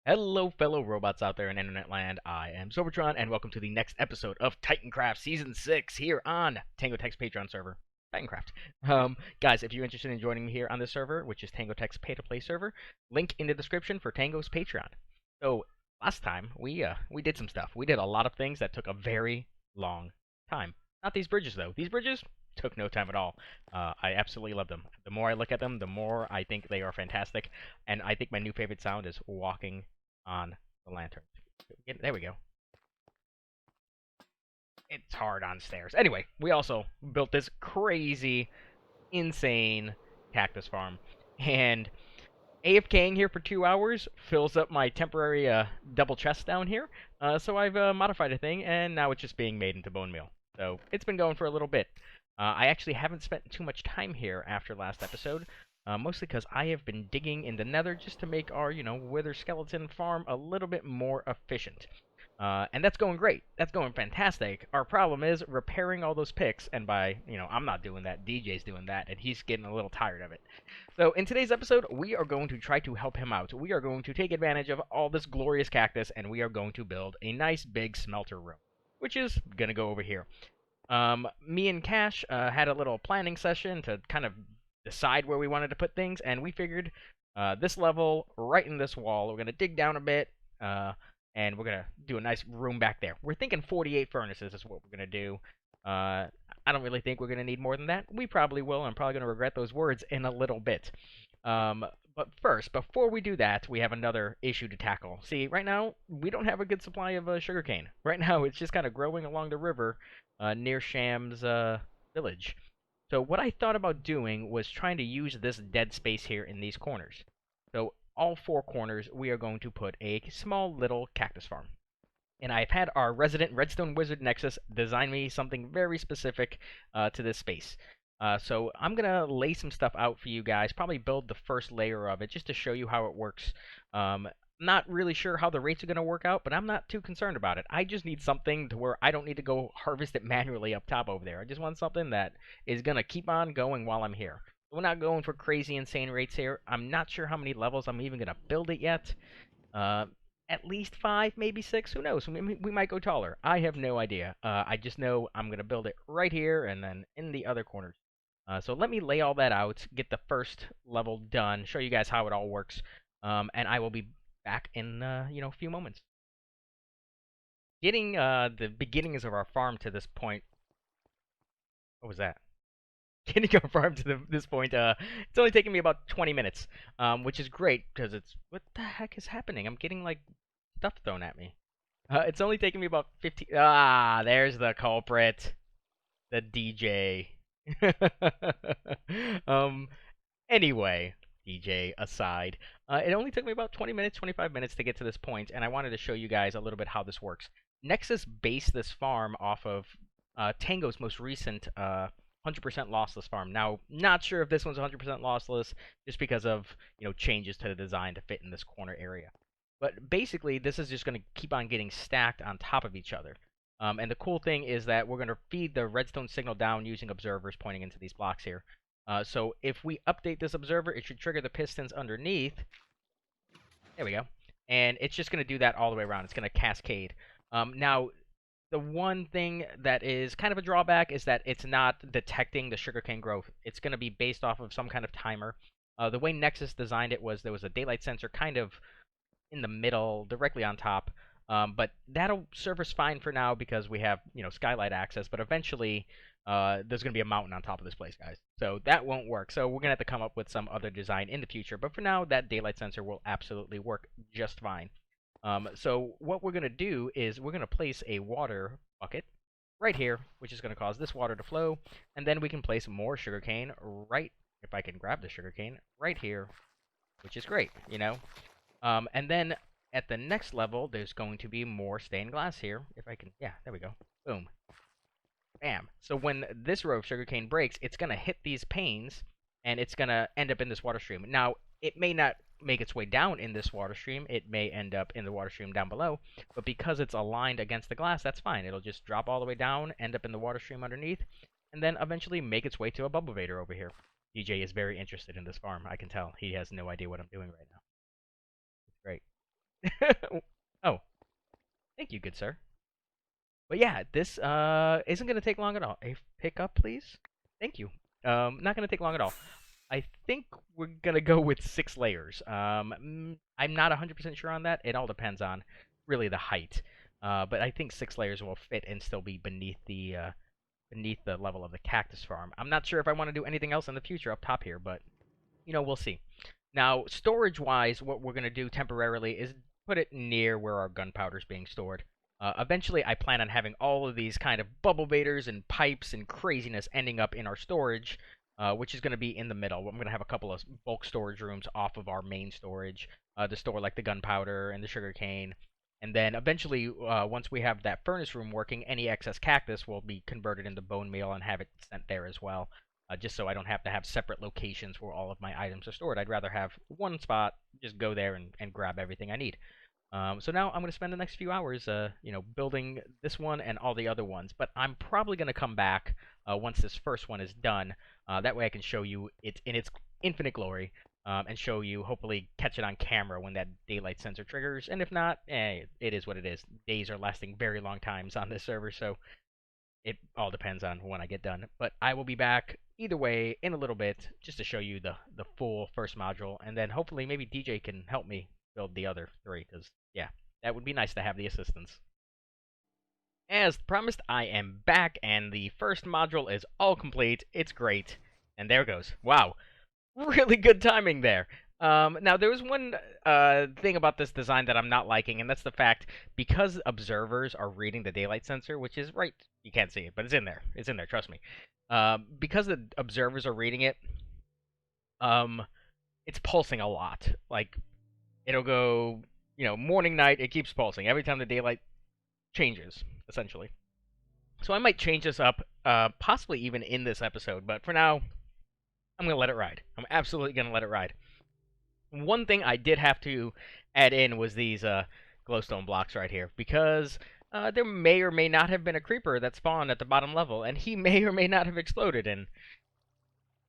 Hello, fellow robots out there in internet land. I am Sobertron, and welcome to the next episode of Titancraft Season 6 here on Tango Tech's Patreon server, Titancraft. Guys, if you're interested in joining me here on this server, which is Tango Tech's pay-to-play server, link in the description for Tango's Patreon. So, last time, we did some stuff. We did a lot of things that took a very long time. Not these bridges, though. These bridges took no time at all. I absolutely love them. The more I look at them, the more I think they are fantastic, and I think my new favorite sound is walking on the lantern. There we go. It's hard on stairs. Anyway, we also built this crazy, insane cactus farm. And AFKing here for 2 hours fills up my temporary double chest down here. So I've modified a thing, and now it's just being made into bone meal. So it's been going for a little bit. I actually haven't spent too much time here after last episode. Mostly because I have been digging in the nether just to make our, wither skeleton farm a little bit more efficient. And that's going great. That's going fantastic. Our problem is repairing all those picks, and by, I'm not doing that, DJ's doing that, and he's getting a little tired of it. So in today's episode, we are going to try to help him out. We are going to take advantage of all this glorious cactus, and we are going to build a nice big smelter room, which is going to go over here. Me and Cash had a little planning session to kind of decide where we wanted to put things, and we figured this level, right in this wall, we're going to dig down a bit, and we're going to do a nice room back there. We're thinking 48 furnaces is what we're going to do. I don't really think we're going to need more than that. We probably will. I'm probably going to regret those words in a little bit. But first, before we do that, we have another issue to tackle. See, right now, we don't have a good supply of sugarcane. Right now, it's just kind of growing along the river near Sham's village. So what I thought about doing was trying to use this dead space here in these corners. So all 4 corners, we are going to put a small little cactus farm. And I've had our resident redstone wizard Nexus design me something very specific to this space. So I'm going to lay some stuff out for you guys, probably build the first layer of it just to show you how it works. Not really sure how the rates are going to work out, but I'm not too concerned about it. I just need something to where I don't need to go harvest it manually up top over there. I just want something that is going to keep on going while I'm here. We're not going for crazy, insane rates here. I'm not sure how many levels I'm even going to build it yet. At least 5, maybe 6. Who knows? We might go taller. I have no idea. I just know I'm going to build it right here and then in the other corners. So let me lay all that out, get the first level done, show you guys how it all works, and I will be back in a few moments. Getting the beginnings of our farm to this point. What was that? Getting our farm to this point. It's only taking me about 20 minutes, which is great because it's what the heck is happening? I'm getting like stuff thrown at me. It's only taking me about 15. Ah, there's the culprit, the DJ. um. Anyway, DJ aside, it only took me about 20 minutes, 25 minutes to get to this point, and I wanted to show you guys a little bit how this works. Nexus based this farm off of Tango's most recent 100% lossless farm. Now, not sure if this one's 100% lossless, just because of changes to the design to fit in this corner area. But basically, this is just going to keep on getting stacked on top of each other. And the cool thing is that we're going to feed the redstone signal down using observers pointing into these blocks here. So if we update this observer, it should trigger the pistons underneath. There we go. And it's just going to do that all the way around. It's going to cascade. Now, the one thing that is kind of a drawback is that it's not detecting the sugarcane growth. It's going to be based off of some kind of timer. The way Nexus designed it was there was a daylight sensor kind of in the middle, directly on top. But that'll serve us fine for now because we have, skylight access. But eventually, there's going to be a mountain on top of this place, guys. So that won't work. So we're going to have to come up with some other design in the future. But for now, that daylight sensor will absolutely work just fine. So what we're going to do is we're going to place a water bucket right here, which is going to cause this water to flow. And then we can place more sugarcane right, if I can grab the sugarcane, right here, which is great, And then at the next level, there's going to be more stained glass here. If I can, yeah, there we go. Boom. Bam. So when this row of sugarcane breaks, it's going to hit these panes, and it's going to end up in this water stream. Now, it may not make its way down in this water stream. It may end up in the water stream down below. But because it's aligned against the glass, that's fine. It'll just drop all the way down, end up in the water stream underneath, and then eventually make its way to a bubble vader over here. DJ is very interested in this farm. I can tell. He has no idea what I'm doing right now. It's great. Oh, thank you, good sir. But yeah, this isn't gonna take long at all. A pickup, please. Thank you. Not gonna take long at all. I think we're gonna go with 6 layers. I'm not 100% sure on that. It all depends on really the height. But I think 6 layers will fit and still be beneath the level of the cactus farm. I'm not sure if I want to do anything else in the future up top here, but we'll see. Now, storage-wise, what we're gonna do temporarily is put it near where our gunpowder is being stored. Eventually, I plan on having all of these kind of bubble baiters and pipes and craziness ending up in our storage, which is going to be in the middle. I'm going to have a couple of bulk storage rooms off of our main storage to store like the gunpowder and the sugarcane. And then eventually, once we have that furnace room working, any excess cactus will be converted into bone meal and have it sent there as well. Just so I don't have to have separate locations where all of my items are stored. I'd rather have one spot, just go there and grab everything I need. So now I'm going to spend the next few hours, building this one and all the other ones. But I'm probably going to come back once this first one is done. That way I can show you it in its infinite glory, and show you, hopefully catch it on camera when that daylight sensor triggers. And if not, it is what it is. Days are lasting very long times on this server, so it all depends on when I get done. But I will be back either way in a little bit just to show you the full first module, and then hopefully maybe DJ can help me build the other 3, because, yeah, that would be nice to have the assistance. As promised, I am back, and the first module is all complete. It's great. And there it goes. Wow. Really good timing there. Now, there was one thing about this design that I'm not liking, and that's the fact because observers are reading the daylight sensor, which is right. You can't see it, but it's in there. It's in there. Trust me. Because the observers are reading it, um, it's pulsing a lot. Like it'll go, morning, night. It keeps pulsing every time the daylight changes, essentially. So I might change this up, possibly even in this episode. But for now, I'm gonna let it ride. I'm absolutely gonna let it ride. One thing I did have to add in was these glowstone blocks right here, because there may or may not have been a creeper that spawned at the bottom level, and he may or may not have exploded and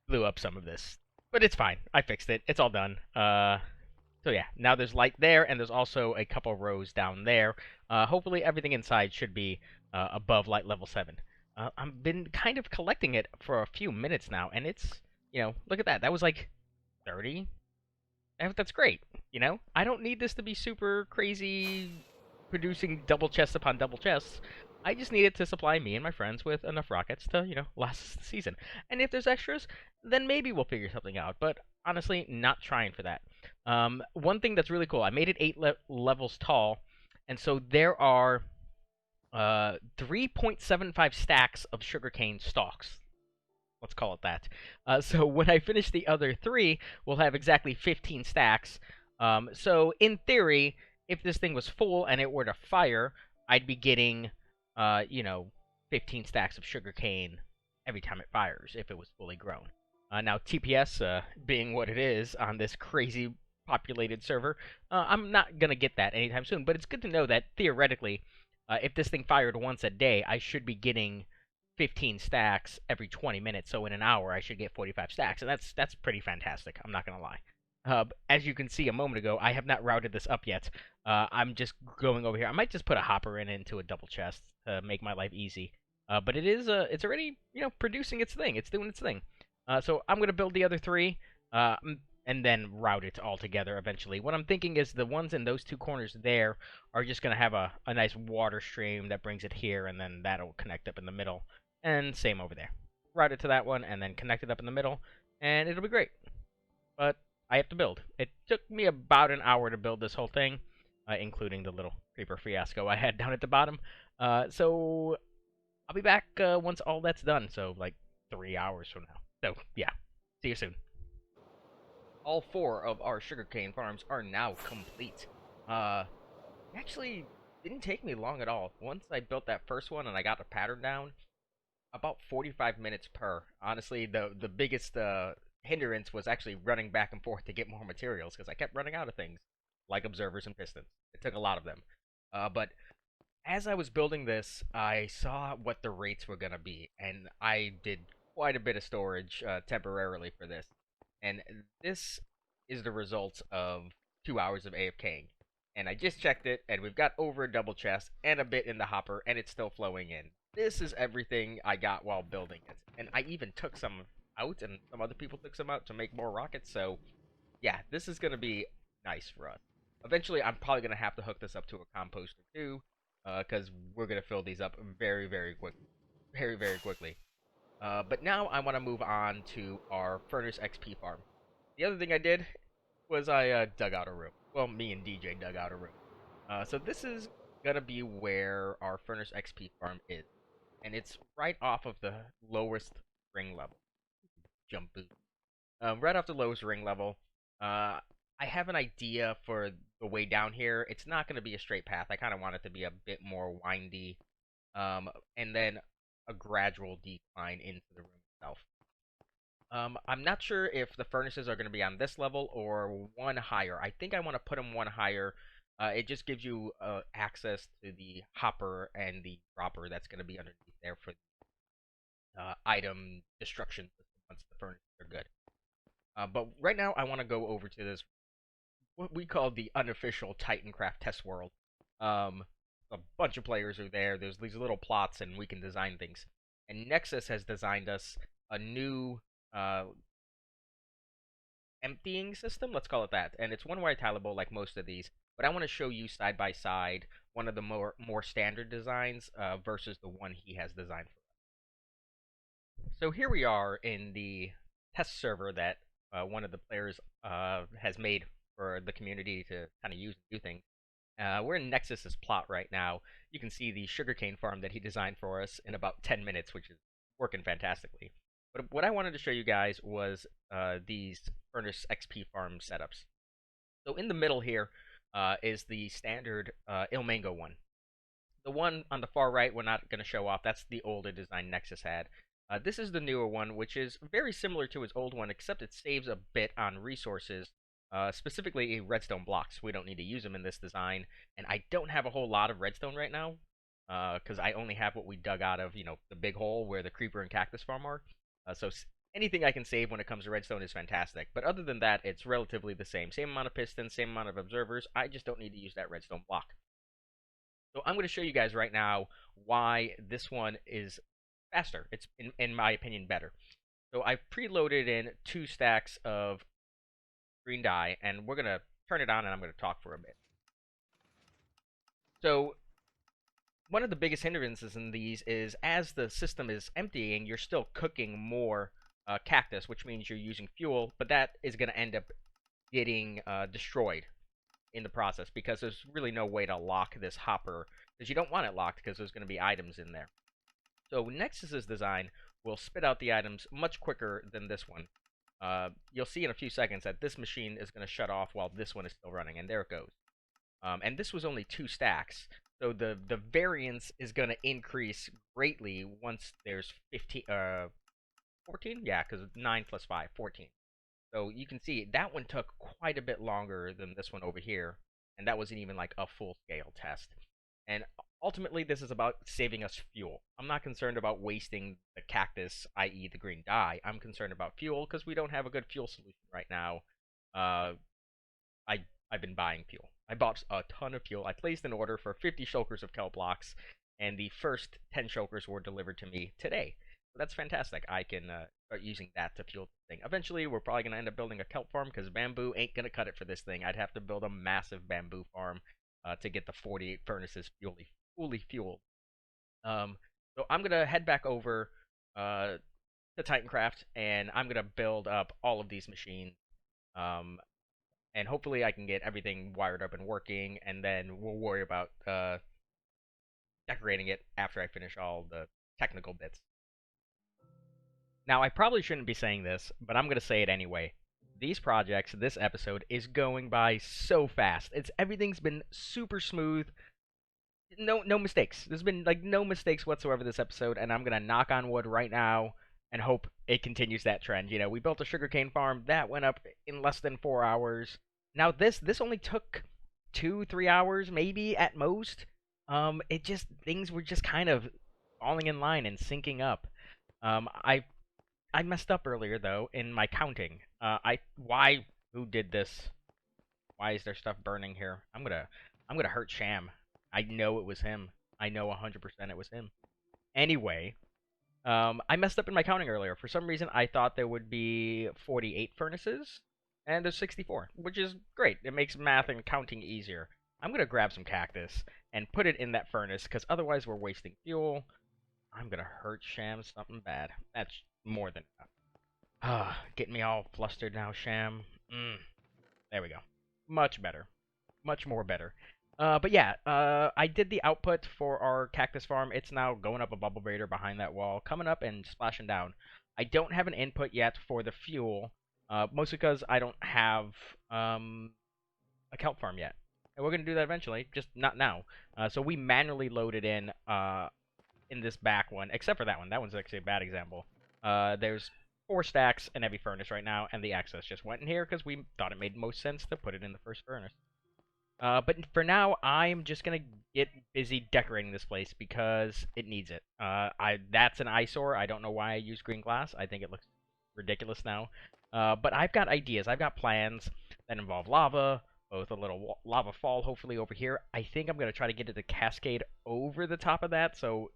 blew up some of this. But it's fine. I fixed it. It's all done. So yeah, now there's light there, and there's also a couple rows down there. Hopefully everything inside should be above light level 7. I've been kind of collecting it for a few minutes now, and it's, look at that. That was like 30. That's great. I don't need this to be super crazy, producing double chests upon double chests. I just need it to supply me and my friends with enough rockets to, last the season. And if there's extras, then maybe we'll figure something out. But honestly, not trying for that. One thing that's really cool, I made it 8 levels tall, and so there are 3.75 stacks of sugarcane stalks. Let's call it that. So when I finish the other 3, we'll have exactly 15 stacks. So in theory, if this thing was full and it were to fire, I'd be getting, 15 stacks of sugarcane every time it fires if it was fully grown. Now, TPS being what it is on this crazy populated server, I'm not going to get that anytime soon. But it's good to know that theoretically, if this thing fired once a day, I should be getting 15 stacks every 20 minutes. So in an hour, I should get 45 stacks. And that's pretty fantastic. I'm not going to lie. As you can see a moment ago, I have not routed this up yet. I'm just going over here. I might just put a hopper into a double chest to make my life easy. But it's already, producing its thing. It's doing its thing. So I'm going to build the other 3, and then route it all together eventually. What I'm thinking is the ones in those 2 corners there are just going to have a nice water stream that brings it here, and then that'll connect up in the middle. And same over there. Route it to that one, and then connect it up in the middle, and it'll be great. But I have to build. It took me about an hour to build this whole thing, including the little creeper fiasco I had down at the bottom. So I'll be back once all that's done, so like 3 hours from now. So, yeah. See you soon. All 4 of our sugarcane farms are now complete. Actually didn't take me long at all. Once I built that first one and I got the pattern down, about 45 minutes per. Honestly, the biggest hindrance was actually running back and forth to get more materials, because I kept running out of things, like observers and pistons. It took a lot of them. But as I was building this, I saw what the rates were going to be, and I did quite a bit of storage temporarily for this. And this is the results of 2 hours of AFKing. And I just checked it, and we've got over a double chest and a bit in the hopper, and it's still flowing in. This is everything I got while building it. And I even took some out, and some other people took some out to make more rockets, so yeah, this is going to be nice for us. Eventually, I'm probably going to have to hook this up to a composter too, because we're going to fill these up very, very quickly. Very, very quickly. But now I want to move on to our furnace XP farm. The other thing I did was I dug out a room. Well, me and DJ dug out a room. So this is gonna be where our furnace XP farm is, and it's right off of the lowest ring level. Jump boot. Right off the lowest ring level. I have an idea for the way down here. It's not gonna be a straight path. I kind of want it to be a bit more windy, and then a gradual decline into the room itself. I'm not sure if the furnaces are going to be on this level or one higher. I think I want to put them one higher. It just gives you access to the hopper and the dropper that's going to be underneath there for item destruction system once the furnaces are good. But right now, I want to go over to this, what we call the unofficial Titancraft test world. A bunch of players are there. There's these little plots, and we can design things. And Nexus has designed us a new uh, emptying system, let's call it that. And it's one-way tileable like most of these, but I want to show you side by side one of the more standard designs versus the one he has designed for us. So here we are in the test server that one of the players has made for the community to kind of use and do things. We're in Nexus's plot right now. You can see the sugarcane farm that he designed for us in about 10 minutes, which is working fantastically. But what I wanted to show you guys was these furnace XP farm setups. So in the middle here is the standard Il Mango one. The one on the far right we're not going to show off. That's the older design Nexus had. This is the newer one, which is very similar to his old one, except it saves a bit on resources, specifically redstone blocks. We don't need to use them in this design, and I don't have a whole lot of redstone right now, because I only have what we dug out of, the big hole where the creeper and cactus farm are. So anything I can save when it comes to redstone is fantastic. But other than that, it's relatively the same. Same amount of pistons, same amount of observers. I just don't need to use that redstone block. So I'm going to show you guys right now why this one is faster. It's, in my opinion, better. So I've preloaded in 2 stacks of green dye, and we're going to turn it on, and I'm going to talk for a bit. So one of the biggest hindrances in these is as the system is emptying, you're still cooking more cactus, which means you're using fuel, but that is going to end up getting destroyed in the process because there's really no way to lock this hopper, because you don't want it locked because there's going to be items in there. So Nexus's design will spit out the items much quicker than this one. You'll see in a few seconds that this machine is going to shut off while this one is still running, and there it goes. And this was only 2 stacks, so the variance is going to increase greatly once there's 14? Yeah, because 9 plus 5, 14. So you can see that one took quite a bit longer than this one over here, and that wasn't even like a full-scale test. And ultimately, this is about saving us fuel. I'm not concerned about wasting the cactus, i.e. the green dye. I'm concerned about fuel because we don't have a good fuel solution right now. I've been buying fuel. I bought a ton of fuel. I placed an order for 50 shulkers of kelp blocks, and the first 10 shulkers were delivered to me today. So that's fantastic. I can start using that to fuel the thing. Eventually, we're probably going to end up building a kelp farm because bamboo ain't going to cut it for this thing. I'd have to build a massive bamboo farm to get the 48 furnaces fully fueled. So I'm going to head back over to Titancraft, and I'm going to build up all of these machines. And hopefully I can get everything wired up and working, and then we'll worry about decorating it after I finish all the technical bits. Now, I probably shouldn't be saying this, but I'm going to say it anyway. These projects, this episode, is going by so fast. Everything's been super smooth. No mistakes. There's been, like, no mistakes whatsoever this episode, and I'm going to knock on wood right now and hope it continues that trend. We built a sugarcane farm. That went up in less than 4 hours. Now, this only took 2-3 hours, maybe, at most. Things were just kind of falling in line and syncing up. I messed up earlier though in my counting. Who did this? Why is there stuff burning here? I'm gonna hurt Sham. I know it was him. I know 100% it was him. Anyway, I messed up in my counting earlier. For some reason, I thought there would be 48 furnaces, and there's 64, which is great. It makes math and counting easier. I'm gonna grab some cactus and put it in that furnace, because otherwise we're wasting fuel. I'm gonna hurt Sham something bad. That's more than enough. Ah, getting me all flustered now, Sham. There we go. Much better. Much more better. But yeah, I did the output for our cactus farm. It's now going up a bubble breeder behind that wall, coming up and splashing down. I don't have an input yet for the fuel, mostly because I don't have a kelp farm yet. And we're going to do that eventually, just not now. So we manually loaded in this back one, except for that one. That one's actually a bad example. There's 4 stacks in every furnace right now, and the access just went in here because we thought it made most sense to put it in the first furnace. But for now, I'm just gonna get busy decorating this place because it needs it. That's an eyesore. I don't know why I use green glass. I think it looks ridiculous now. But I've got ideas. I've got plans that involve lava, both a little lava fall, hopefully over here. I think I'm gonna try to get it to cascade over the top of that, so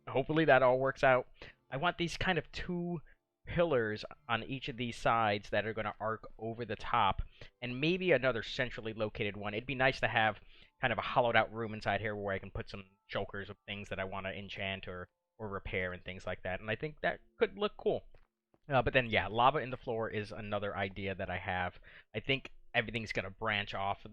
hopefully that all works out. I want these kind of 2 pillars on each of these sides that are going to arc over the top, and maybe another centrally located one. It'd be nice to have kind of a hollowed out room inside here where I can put some chokers of things that I want to enchant or repair and things like that, and I think that could look cool. But then, yeah, lava in the floor is another idea that I have. I think everything's going to branch off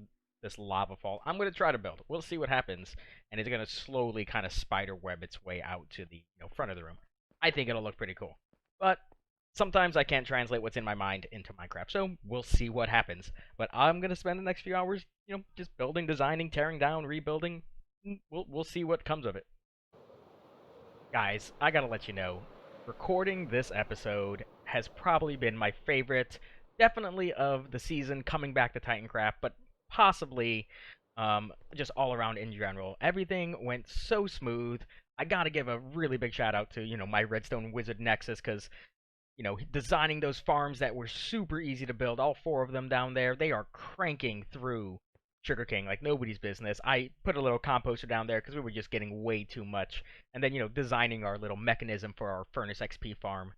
this lava fall. I'm going to try to build. We'll see what happens, and it's going to slowly kind of spider web its way out to the front of the room. I think it'll look pretty cool. But sometimes I can't translate what's in my mind into Minecraft, so we'll see what happens. But I'm gonna spend the next few hours, just building, designing, tearing down, rebuilding. We'll see what comes of it. Guys, I gotta let you know, recording this episode has probably been my favorite, definitely of the season coming back to Titancraft, but possibly just all around in general. Everything went so smooth. I gotta give a really big shout out to, my Redstone Wizard Nexus, because designing those farms that were super easy to build, all 4 of them down there, they are cranking through sugarcane like nobody's business. I put a little composter down there because we were just getting way too much. And then, designing our little mechanism for our Furnace XP farm.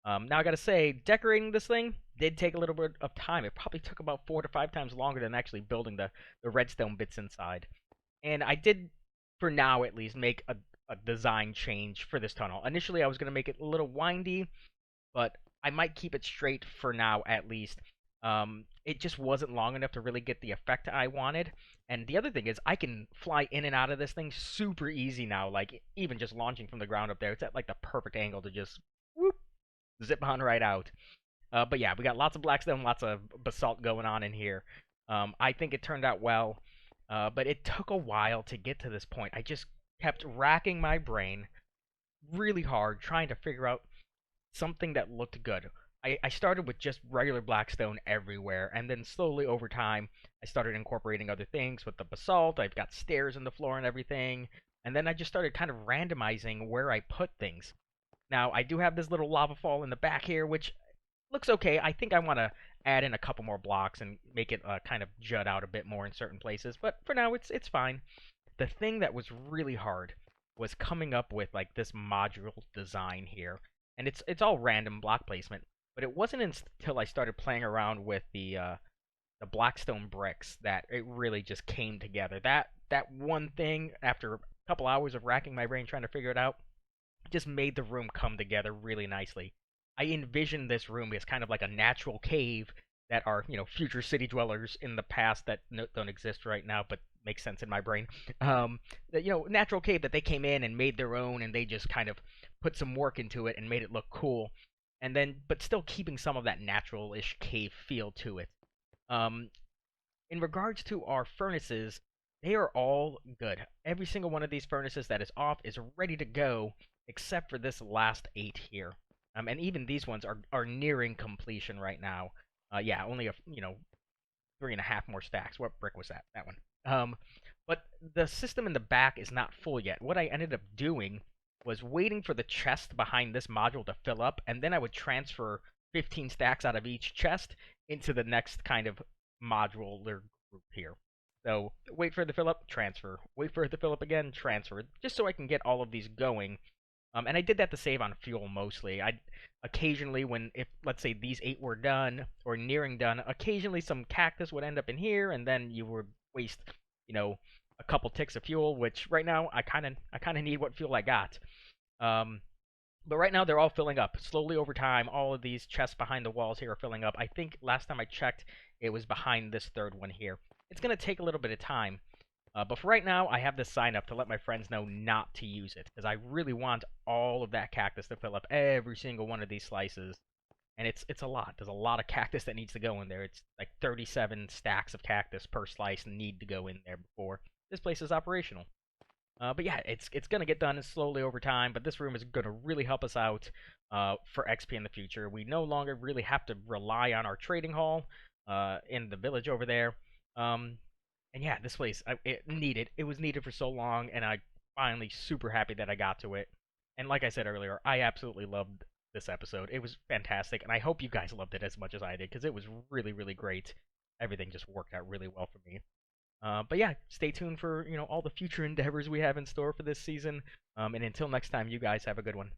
Now, I gotta say, decorating this thing did take a little bit of time. It probably took about 4 to 5 times longer than actually building the redstone bits inside. And I did, for now at least, make a design change for this tunnel. Initially, I was going to make it a little windy, but I might keep it straight for now at least. It just wasn't long enough to really get the effect I wanted. And the other thing is, I can fly in and out of this thing super easy now. Like, even just launching from the ground up there, it's at like the perfect angle to just whoop, zip on right out. But yeah, we got lots of blackstone, lots of basalt going on in here. I think it turned out well, but it took a while to get to this point. I just kept racking my brain really hard trying to figure out something that looked good. I started with just regular blackstone everywhere, and then slowly over time, I started incorporating other things with the basalt. I've got stairs in the floor and everything, and then I just started kind of randomizing where I put things. Now, I do have this little lava fall in the back here, which looks okay. I think I want to add in a couple more blocks and make it kind of jut out a bit more in certain places, but for now, it's fine. The thing that was really hard was coming up with like this module design here, and it's all random block placement. But it wasn't until I started playing around with the blackstone bricks that it really just came together. That one thing, after a couple hours of racking my brain trying to figure it out, just made the room come together really nicely. I envisioned this room as kind of like a natural cave that are, future city dwellers in the past that don't exist right now, but make sense in my brain. That, natural cave that they came in and made their own, and they just kind of put some work into it and made it look cool. And then, but still keeping some of that natural-ish cave feel to it. In regards to our furnaces, they are all good. Every single one of these furnaces that is off is ready to go, except for this last 8 here. And even these ones are nearing completion right now. Yeah, only 3.5 more stacks. What brick was that? That one. But the system in the back is not full yet. What I ended up doing was waiting for the chest behind this module to fill up, and then I would transfer 15 stacks out of each chest into the next kind of module or group here. So wait for it to fill up, transfer. Wait for it to fill up again, transfer. Just so I can get all of these going. And I did that to save on fuel mostly. I occasionally, if let's say these 8 were done or nearing done, occasionally some cactus would end up in here, and then you would waste, you know, a couple ticks of fuel. Which right now I kind of need what fuel I got. Um, but right now they're all filling up slowly over time. All of these chests behind the walls here are filling up. I think last time I checked, it was behind this third one here. It's gonna take a little bit of time. But for right now, I have this sign up to let my friends know not to use it, because I really want all of that cactus to fill up every single one of these slices. And it's a lot. There's a lot of cactus that needs to go in there. It's like 37 stacks of cactus per slice need to go in there before this place is operational. But yeah, it's gonna get done slowly over time. But this room is gonna really help us out for XP in the future. We no longer really have to rely on our trading hall in the village over there. And yeah, this place, it was needed for so long, and I finally super happy that I got to it. And like I said earlier, I absolutely loved this episode. It was fantastic, and I hope you guys loved it as much as I did, because it was really, really great. Everything just worked out really well for me. But yeah, stay tuned for all the future endeavors we have in store for this season. And until next time, you guys have a good one.